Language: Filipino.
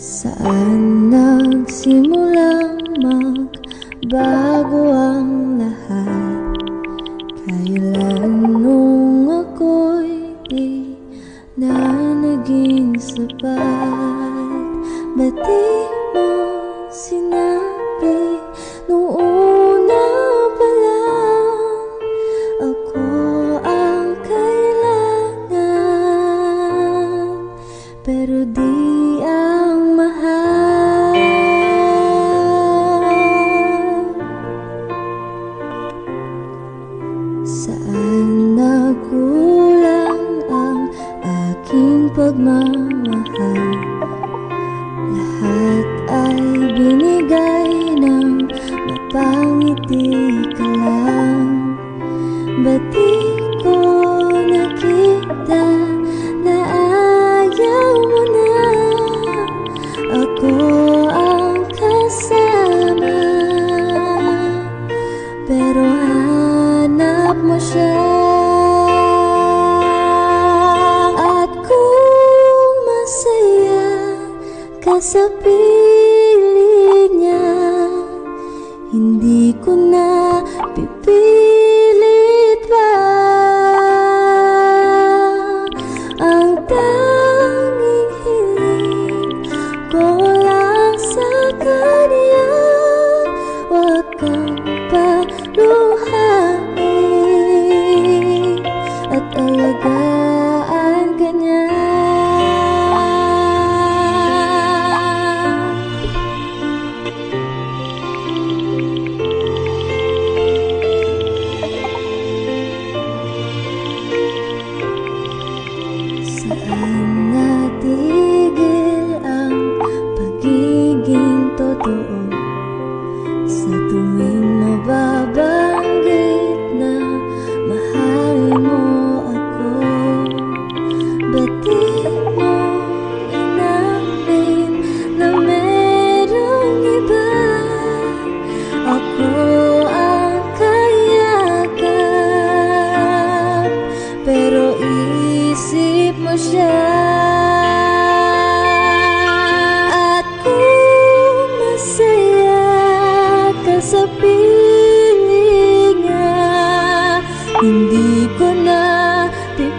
Saan nagsimulang magbago ang lahat? Kailan nung ako'y di na naging sapat? Ba't di mo sinabi nung una pa lang ako ang kailangan, pero di ang mahal? Saan nagkulang ang aking pagmamahal? Lahat ay binigay ng mapangiti ka lang. Ba't di ko nakita na ayaw mo na ako ang kasama, pero hanap mo siya? At kung masaya ka sa piling niya, hindi ko na pipilit pa. Ang tanging hiling ko lang sa kanya, huwag kang paluhain at alagaan ka niya. Saan natigil ang pagiging totoo? Sa tuwing mababanggit na mahal mo ako, ba't di mo inamin na merong iba? Ako ang kayakap, pero isip mo siya.